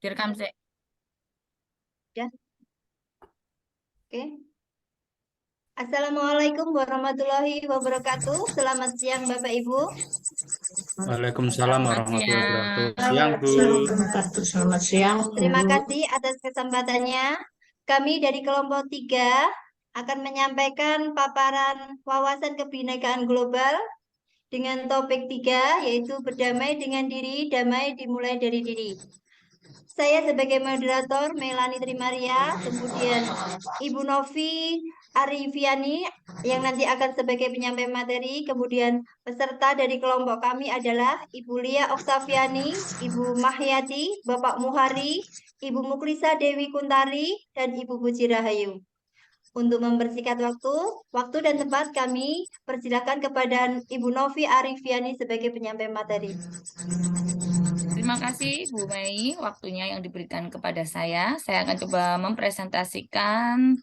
Direkam sih. Ya, oke. Assalamualaikum warahmatullahi wabarakatuh. Selamat siang Bapak Ibu. Waalaikumsalam Selamat warahmatullahi wabarakatuh. siang. Siang, Bu. Selamat siang. Terima kasih atas kesempatannya. Kami dari kelompok 3 akan menyampaikan paparan wawasan kebinekaan global dengan topik 3 yaitu berdamai dengan diri, damai dimulai dari diri. Saya sebagai moderator Melani Trimaria, kemudian Ibu Novi Arifiani yang nanti akan sebagai penyampai materi, kemudian peserta dari kelompok kami adalah Ibu Lia Oktaviani, Ibu Mahyati, Bapak Muhari, Ibu Muklisa Dewi Kuntari, dan Ibu Puji Rahayu. Untuk mempersingkat waktu dan tempat kami persilakan kepada Ibu Novi Arifiani sebagai penyampai materi. Terima kasih Bu Mei, waktunya yang diberikan kepada saya. Saya akan coba mempresentasikan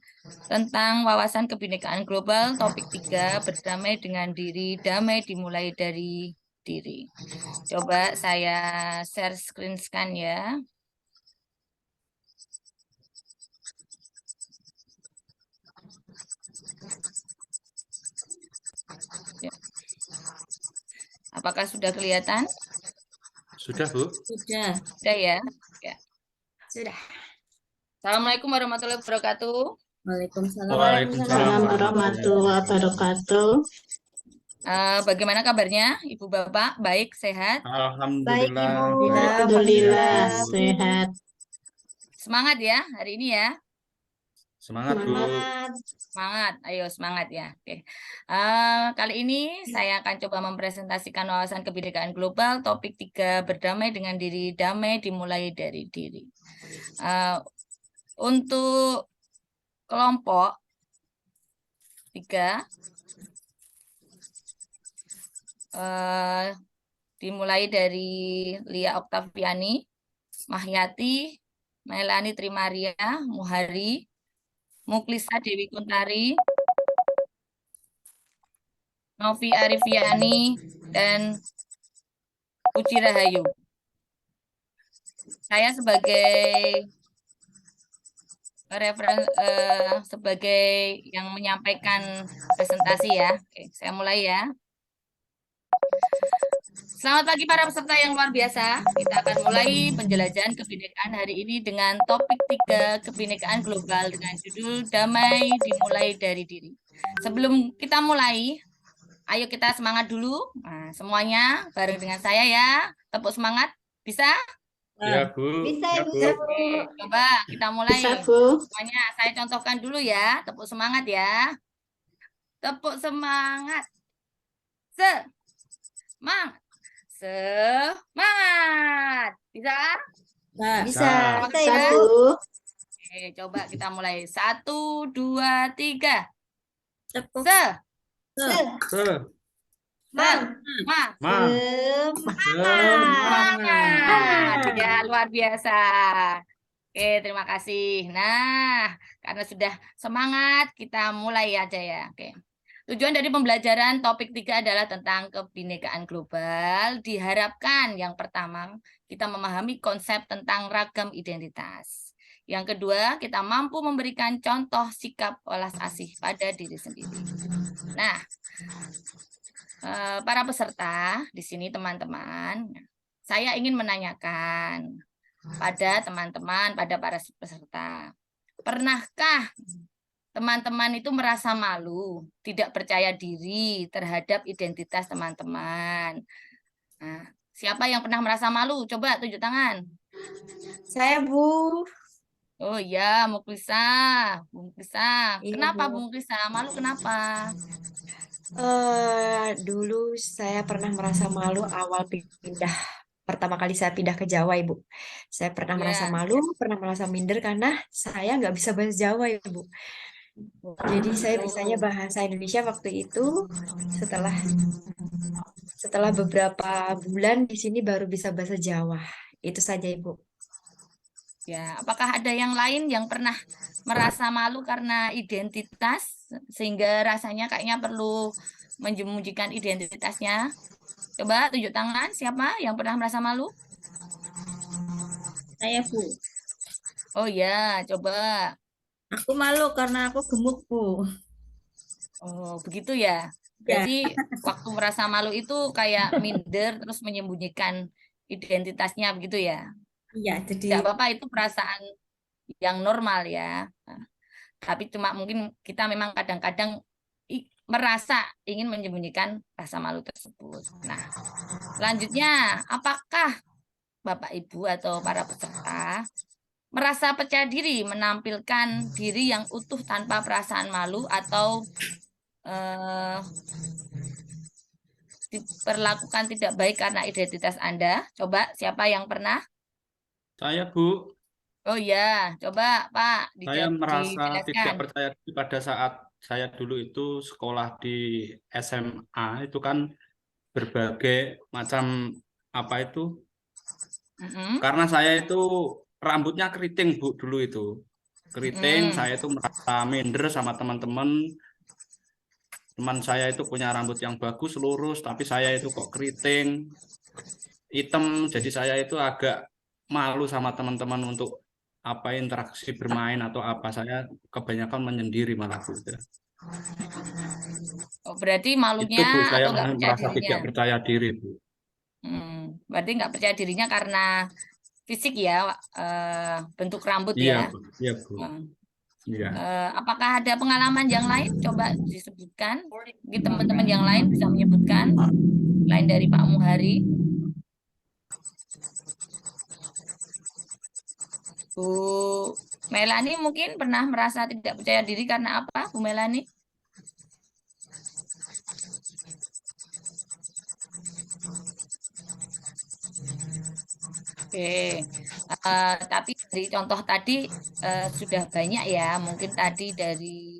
tentang wawasan kebinekaan global, topik 3, berdamai dengan diri, damai dimulai dari diri. Coba saya share screen scan ya. Ya. Apakah sudah kelihatan? Sudah, Bu? Sudah ya? Ya. Sudah. Assalamualaikum warahmatullahi wabarakatuh. Waalaikumsalam warahmatullahi wabarakatuh. Bagaimana kabarnya Ibu Bapak? Baik, sehat? Baik Alhamdulillah. Ibu. Alhamdulillah sehat. Semangat ya hari ini ya. Semangat, Bu. Semangat. Semangat, ayo semangat ya. Oke. Kali ini saya akan coba mempresentasikan wawasan kebinekaan global, topik 3, berdamai dengan diri, damai dimulai dari diri. Untuk kelompok 3, dimulai dari Lia Oktaviani, Mahyati, Melani Trimaria, Muhari, Muklisa Dewi Kuntari, Novi Arifiani, dan Puji Rahayu. Saya sebagai sebagai yang menyampaikan presentasi ya. Oke, saya mulai ya. Selamat pagi para peserta yang luar biasa. Kita akan mulai penjelajahan kebinekaan hari ini dengan topik 3, kebinekaan global dengan judul Damai dimulai dari diri. Sebelum kita mulai, ayo kita semangat dulu. Nah, semuanya bareng dengan saya ya. Tepuk semangat. Bisa? Ya, Bu. Bisa Ya, Ibu. Bu. Oke, coba kita mulai. Bisa, Bu. Semuanya saya contohkan dulu ya. Tepuk semangat ya. Tepuk semangat. Semangat. Semangat. Bisa? Bisa Bisa, ya. Bu. Oke, coba kita mulai. 1, 2, 3. Tepuk. Se- Mang. Ma. Ma. Semangat. Ya, luar biasa. Oke, terima kasih. Nah, karena sudah semangat, kita mulai aja ya. Oke. Tujuan dari pembelajaran topik 3 adalah tentang kebinekaan global. Diharapkan yang pertama, kita memahami konsep tentang ragam identitas. Yang kedua, kita mampu memberikan contoh sikap welas asih pada diri sendiri. Nah, para peserta di sini teman-teman, saya ingin menanyakan pada teman-teman, pada para peserta, pernahkah teman-teman itu merasa malu, tidak percaya diri terhadap identitas teman-teman? Nah, siapa yang pernah merasa malu? Coba tunjuk tangan. Saya Bu. Oh iya, Muklisa. Bu Muklisa. Iya, Kenapa Bu. Bu Muklisa? Malu kenapa? Dulu saya pernah merasa malu awal pertama kali saya pindah ke Jawa, Ibu. Saya pernah merasa Ya. malu, pernah merasa minder karena saya nggak bisa bahasa Jawa, Ibu. Jadi saya bisanya bahasa Indonesia waktu itu setelah beberapa bulan di sini baru bisa bahasa Jawa. Itu saja, Ibu. Ya, apakah ada yang lain yang pernah merasa malu karena identitas sehingga rasanya kayaknya perlu menyembunyikan identitasnya? Coba tunjuk tangan, siapa yang pernah merasa malu? Saya, Bu. Oh ya, coba. Aku malu karena aku gemuk, Bu. Oh, begitu ya. Ya, Berarti waktu merasa malu itu kayak minder terus menyembunyikan identitasnya begitu ya. iya. Jadi Tidak apa-apa, itu perasaan yang normal ya. Nah, tapi cuma mungkin kita memang kadang-kadang merasa ingin menyembunyikan rasa malu tersebut. Nah, selanjutnya, apakah Bapak Ibu atau para peserta merasa percaya diri menampilkan diri yang utuh tanpa perasaan malu atau diperlakukan tidak baik karena identitas Anda? Coba siapa yang pernah? Saya, Bu, Oh ya, coba Pak saya merasa tidak dijelaskan. percaya diri pada saat saya dulu itu sekolah di SMA, itu kan berbagai macam apa itu, Mm-mm, karena saya itu rambutnya keriting, Bu, dulu itu. Keriting, mm-mm. saya itu merasa minder sama teman-teman. Teman saya itu punya rambut yang bagus, lurus, tapi saya itu kok keriting, hitam. Jadi saya itu agak malu sama teman-teman untuk apa interaksi bermain atau apa. Saya kebanyakan menyendiri malah, Bu. Oh, berarti Itu, malunya Bu, saya atau nggak percaya merasa dirinya? tidak percaya diri, Bu. Berarti nggak percaya dirinya karena fisik ya, bentuk rambut Iya, ya. Bu. Iya, Bu. Hmm. Iya. Apakah ada pengalaman yang lain? Coba disebutkan. Mungkin teman-teman yang lain bisa menyebutkan lain dari Pak Muhari. Bu Melani mungkin pernah merasa tidak percaya diri karena apa, Bu Melani? Oke, tapi dari contoh tadi sudah banyak ya. Mungkin tadi dari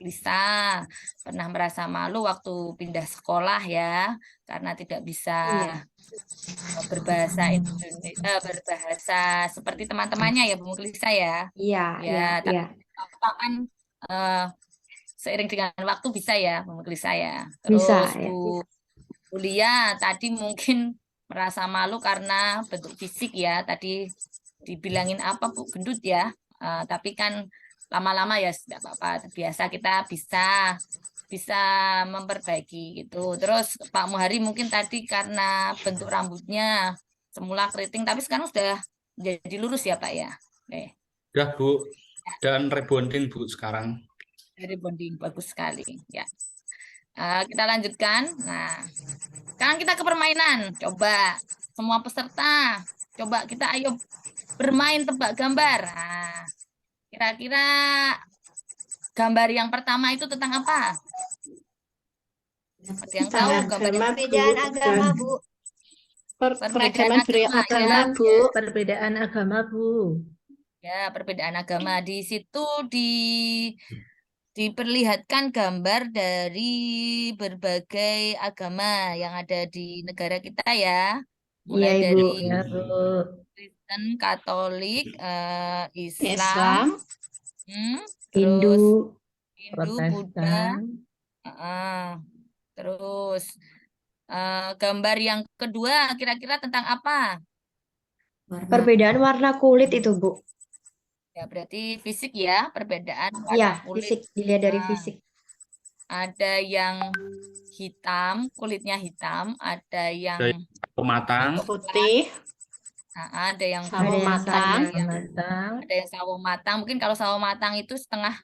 Lisa pernah merasa malu waktu pindah sekolah ya, karena tidak bisa Iya. berbahasa Indonesia, berbahasa seperti teman-temannya ya, Bu Lisa ya. Iya, iya, Ya, tapi iya. kan seiring dengan waktu bisa ya, Bu Lisa ya. Bisa Terus ya. Bu Lia tadi mungkin merasa malu karena bentuk fisik ya. Tadi dibilangin apa Bu, gendut ya. Tapi kan lama-lama ya tidak apa-apa. Biasa kita bisa memperbaiki gitu. Terus Pak Muhari mungkin tadi karena bentuk rambutnya semula keriting tapi sekarang sudah jadi lurus ya Pak ya. Oke, Udah, Bu. Dan rebonding, Bu, sekarang. dari bonding bagus sekali ya. Kita lanjutkan. Nah, sekarang kita ke permainan. Coba semua peserta, coba kita ayo bermain tebak gambar. Nah, kira-kira gambar yang pertama itu tentang apa? Ada yang tahu Tentang gambar yang agama, Perbedaan Bu. agama, Bu. perbedaan Agama, agama Bu. ya. Perbedaan agama, Bu. Ya, perbedaan agama di situ diperlihatkan gambar dari berbagai agama yang ada di negara kita ya. Iya, Mulai Ibu. dari Ya, Bu. Kristen, Katolik, Islam, Islam, terus Hindu, Hindu, Buddha, Protestan. terus gambar yang kedua kira-kira tentang apa? Perbedaan warna kulit itu, Bu. Ya, berarti fisik ya, perbedaan Iya, warna kulit. fisik. Dilihat dari Nah, fisik. ada yang hitam, kulitnya hitam, ada yang Ada sawo matang, Putih, ada yang sawo Ada yang matang, matang. ada yang sawo matang. Mungkin kalau sawo matang itu setengah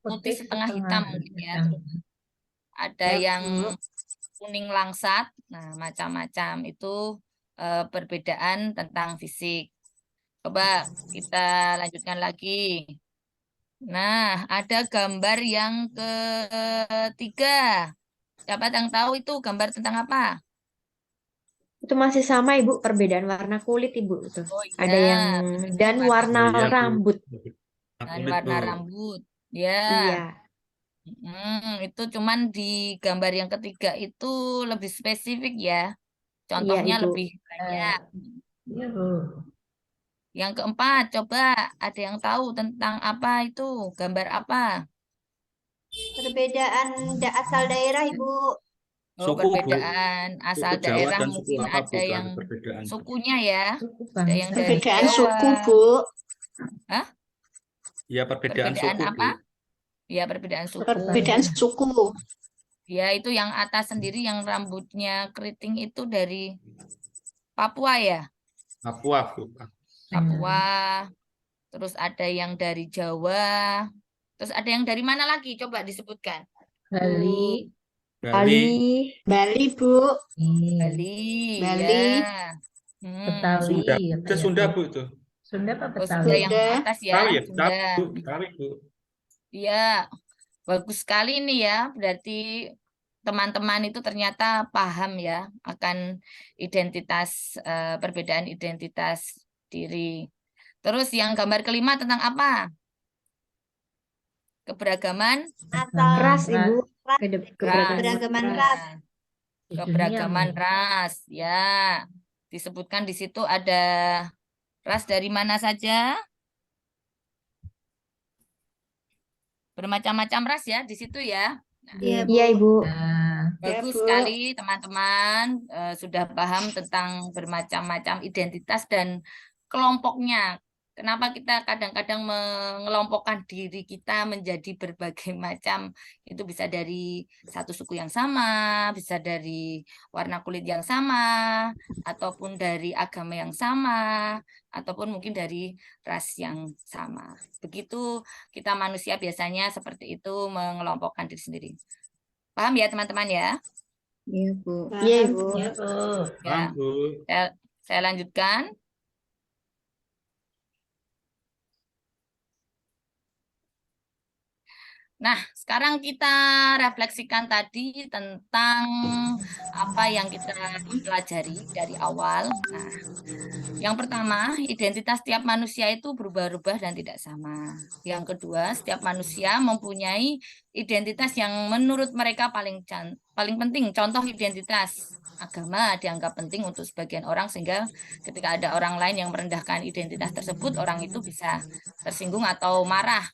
putih, setengah hitam mungkin ya. hitam. Terus ada Ya, yang Bu. kuning langsat. Nah, macam-macam itu perbedaan tentang fisik. Coba kita lanjutkan lagi. Nah, ada gambar yang ketiga. Siapa yang tahu itu gambar tentang apa? Itu masih sama, Ibu, perbedaan warna kulit, Ibu. Itu. Oh Ada iya, yang perbedaan dan warna Oh iya, Bu. rambut. dan Kulit, warna Bu. rambut. Ya, Iya, itu cuman di gambar yang ketiga itu lebih spesifik ya. iya, Contohnya Ibu. lebih banyak. Iya, Bu. Yang keempat, coba ada yang tahu tentang apa itu? Gambar apa? Perbedaan asal daerah, Ibu. Oh, Suku, Bu. perbedaan asal Suku Jawa daerah dan suku mungkin apa, ada Bu? yang Ada perbedaan. sukunya ya, Suku ada yang bangsa. dari Perbedaan Jawa. suku, Bu. Hah? Ya, perbedaan Perbedaan suku, Bu. apa? Ya, perbedaan suku. Perbedaan suku. Ya, itu yang atas sendiri yang rambutnya keriting itu dari Papua ya? Papua, Bu. Papua. Terus ada yang dari Jawa. Terus ada yang dari mana lagi? Coba disebutkan. Bali. Bali, Bali, Bu. Bali, Bali. ya. Betawi. Sunda. apa Itu ya, Sunda, Bu? Bu, itu. Sunda apa Oh, Betawi? Sunda yang Sunda. atas ya, Betawi ya? Sunda. Betawi, Bu. Betawi, Bu. Iya, bagus sekali nih ya. Berarti teman-teman itu ternyata paham ya akan identitas, perbedaan identitas diri. Terus yang gambar kelima tentang apa? Keberagaman Asal Ras, Ibu. ras, Keberagaman keberagaman ras. ras. Di dunia, keberagaman Bu. ras ya. Disebutkan di situ ada ras dari mana saja? Bermacam-macam ras ya di situ ya. Iya, Iya, Ibu. Nah, Ya, Bagus Bu. sekali teman-teman, sudah paham tentang bermacam-macam identitas dan kelompoknya. Kenapa kita kadang-kadang mengelompokkan diri kita menjadi berbagai macam? Itu bisa dari satu suku yang sama, bisa dari warna kulit yang sama, ataupun dari agama yang sama, ataupun mungkin dari ras yang sama. Begitu kita manusia biasanya seperti itu mengelompokkan diri sendiri. Paham ya teman-teman ya? Iya, Bu. Iya, Ibu. ya, Bu. Ya, Paham, Bu. saya lanjutkan. Nah, sekarang kita refleksikan tadi tentang apa yang kita pelajari dari awal. Nah, yang pertama, identitas setiap manusia itu berubah-ubah dan tidak sama. Yang kedua, setiap manusia mempunyai identitas yang menurut mereka paling penting. Contoh identitas agama dianggap penting untuk sebagian orang sehingga ketika ada orang lain yang merendahkan identitas tersebut, orang itu bisa tersinggung atau marah.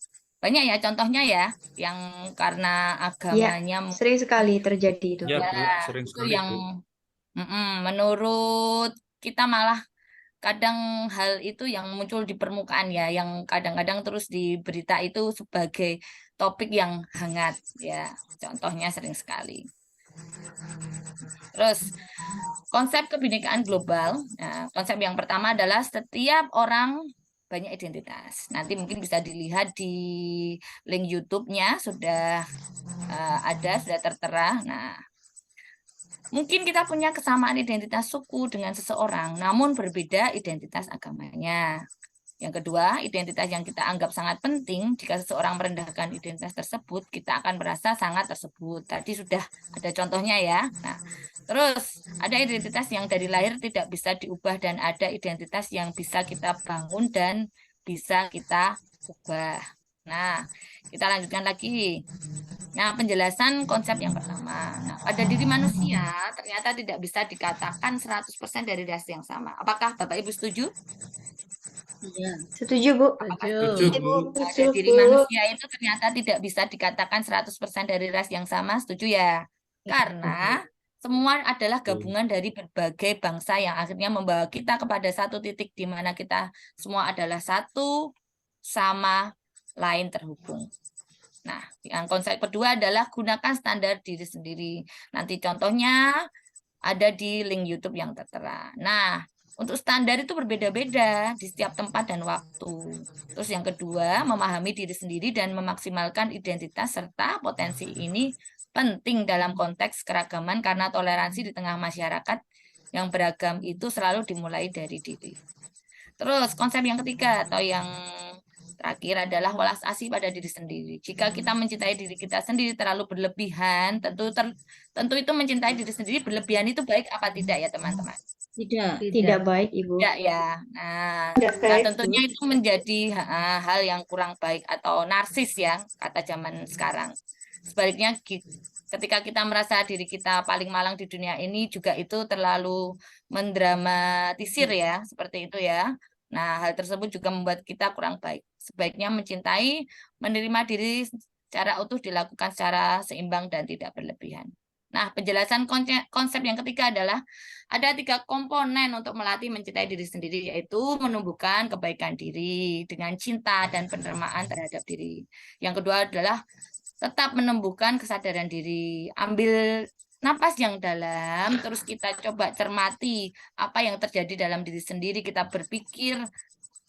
Banyak ya contohnya ya, yang karena agamanya Sering sekali terjadi itu. Ya, Bu. ya, Sering itu sekali, yang Bu. menurut kita malah kadang hal itu yang muncul di permukaan ya, yang kadang-kadang terus di berita itu sebagai topik yang hangat ya. Contohnya sering sekali. Terus konsep kebinekaan global. Nah, konsep yang pertama adalah setiap orang banyak identitas. Nanti mungkin bisa dilihat di link YouTube-nya sudah ada, sudah tertera. Nah, mungkin kita punya kesamaan identitas suku dengan seseorang, namun berbeda identitas agamanya. Yang kedua, identitas yang kita anggap sangat penting, jika seseorang merendahkan identitas tersebut, kita akan merasa sangat tersebut. Tadi sudah ada contohnya ya. Nah, terus ada identitas yang dari lahir tidak bisa diubah dan ada identitas yang bisa kita bangun dan bisa kita ubah. Nah, kita lanjutkan lagi. Nah, penjelasan konsep yang pertama. Nah, pada diri manusia ternyata tidak bisa dikatakan 100% dari ras yang sama. Apakah Bapak Ibu setuju? Iya. Setuju, Bu. Setuju, Ibu, Bu. Pada diri manusia itu ternyata tidak bisa dikatakan 100% dari ras yang sama, setuju ya? Karena semua adalah gabungan dari berbagai bangsa yang akhirnya membawa kita kepada satu titik di mana kita semua adalah satu sama lain terhubung. Nah, yang konsep kedua adalah gunakan standar diri sendiri. Nanti contohnya ada di link YouTube yang tertera. Nah, untuk standar itu berbeda-beda di setiap tempat dan waktu. Terus yang kedua, memahami diri sendiri dan memaksimalkan identitas serta potensi ini penting dalam konteks keragaman karena toleransi di tengah masyarakat yang beragam itu selalu dimulai dari diri. Terus konsep yang ketiga atau yang terakhir adalah welas asih pada diri sendiri. Jika kita mencintai diri kita sendiri terlalu berlebihan, tentu itu mencintai diri sendiri berlebihan itu baik apa tidak ya teman-teman? Tidak. Tidak baik, Ibu. Tidak ya. Nah, Tidak baik, tentunya itu menjadi hal yang kurang baik atau narsis ya kata zaman sekarang. Sebaliknya ketika kita merasa diri kita paling malang di dunia ini juga itu terlalu mendramatisir ya, seperti itu ya. Nah, hal tersebut juga membuat kita kurang baik. Sebaiknya mencintai, menerima diri secara utuh dilakukan secara seimbang dan tidak berlebihan. Nah, penjelasan konsep yang ketiga adalah ada 3 komponen untuk melatih mencintai diri sendiri, yaitu menumbuhkan kebaikan diri dengan cinta dan penerimaan terhadap diri. Yang kedua adalah tetap menumbuhkan kesadaran diri. Ambil napas yang dalam, terus kita coba cermati apa yang terjadi dalam diri sendiri, kita berpikir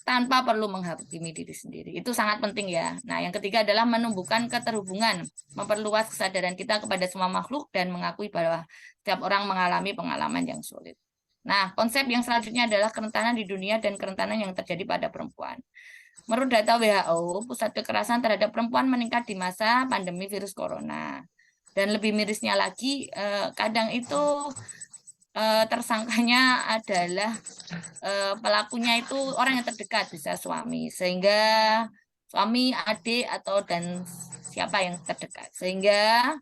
tanpa perlu menghakimi diri sendiri. Itu sangat penting ya. Nah, yang ketiga adalah menumbuhkan keterhubungan, memperluas kesadaran kita kepada semua makhluk dan mengakui bahwa setiap orang mengalami pengalaman yang sulit. Nah, konsep yang selanjutnya adalah kerentanan di dunia dan kerentanan yang terjadi pada perempuan. Menurut data WHO, pusat kekerasan terhadap perempuan meningkat di masa pandemi virus corona. Dan lebih mirisnya lagi, kadang itu tersangkanya adalah pelakunya itu orang yang terdekat, bisa suami, sehingga suami, adik, atau dan siapa yang terdekat. Sehingga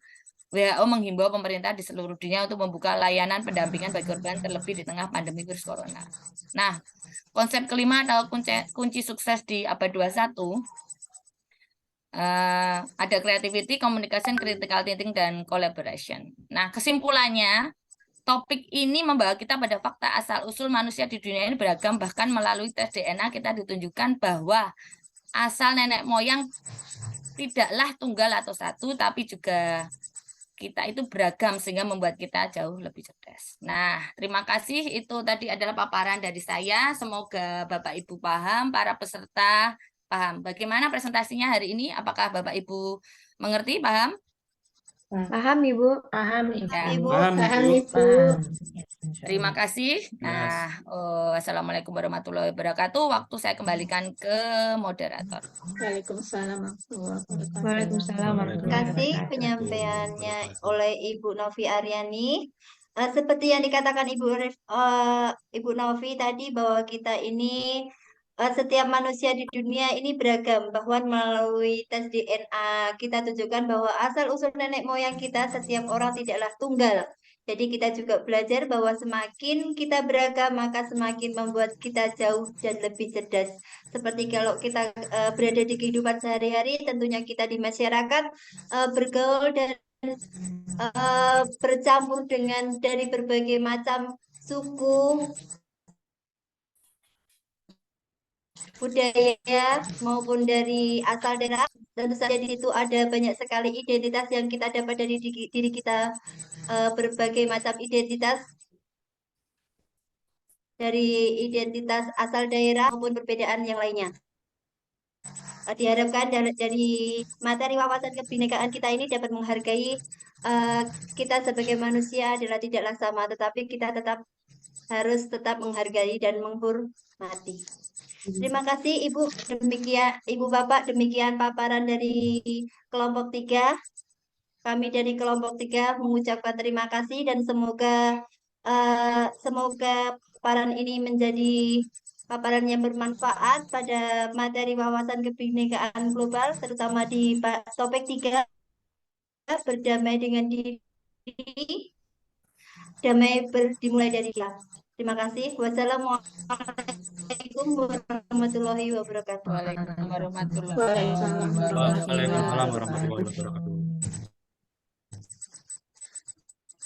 WHO menghimbau pemerintah di seluruh dunia untuk membuka layanan pendampingan bagi korban terlebih di tengah pandemi virus corona. Nah, konsep kelima atau kunci sukses di abad 21 ada creativity, communication, critical thinking, dan collaboration. Nah, kesimpulannya, topik ini membawa kita pada fakta asal-usul manusia di dunia ini beragam, bahkan melalui tes DNA kita ditunjukkan bahwa asal nenek moyang tidaklah tunggal atau satu, tapi juga kita itu beragam sehingga membuat kita jauh lebih cerdas. Nah, terima kasih. Itu tadi adalah paparan dari saya. Semoga Bapak Ibu paham, para peserta paham. Bagaimana presentasinya hari ini? Apakah Bapak Ibu mengerti, paham? Paham, Ibu? Paham, Ya. Ibu. Paham, Paham, Ibu. Ibu. Terima kasih. Nah, Assalamualaikum warahmatullahi wabarakatuh. Waktu saya kembalikan ke moderator. Waalaikumsalam warahmatullahi wabarakatuh. Waalaikumsalam Terima kasih penyampaiannya oleh Ibu Novi Aryani. Seperti yang dikatakan Ibu Novi tadi bahwa kita ini setiap manusia di dunia ini beragam, bahwa melalui tes DNA kita tunjukkan bahwa asal-usul nenek moyang kita setiap orang tidaklah tunggal. Jadi kita juga belajar bahwa semakin kita beragam maka semakin membuat kita jauh dan lebih cerdas. Seperti kalau kita berada di kehidupan sehari-hari, tentunya kita di masyarakat bergaul dan bercampur dengan dari berbagai macam suku, budaya maupun dari asal daerah. Tentu saja di situ ada banyak sekali identitas yang kita dapat dari diri kita, berbagai macam identitas dari identitas asal daerah maupun perbedaan yang lainnya. Diharapkan dari materi wawasan kebinekaan kita ini dapat menghargai kita sebagai manusia adalah tidaklah sama, tetapi kita harus tetap menghargai dan menghormati. Terima kasih Ibu Bapak, demikian paparan dari kelompok 3. Kami dari kelompok 3 mengucapkan terima kasih dan semoga paparan ini menjadi paparan yang bermanfaat pada materi wawasan kebinekaan global, terutama di topik 3, berdamai dengan diri, damai dimulai dari Islam. Terima kasih. Wassalamualaikum warahmatullahi wabarakatuh. Waalaikumsalam warahmatullahi Waalaikumsalam warahmatullahi Waalaikumsalam wabarakatuh. warahmatullahi wabarakatuh.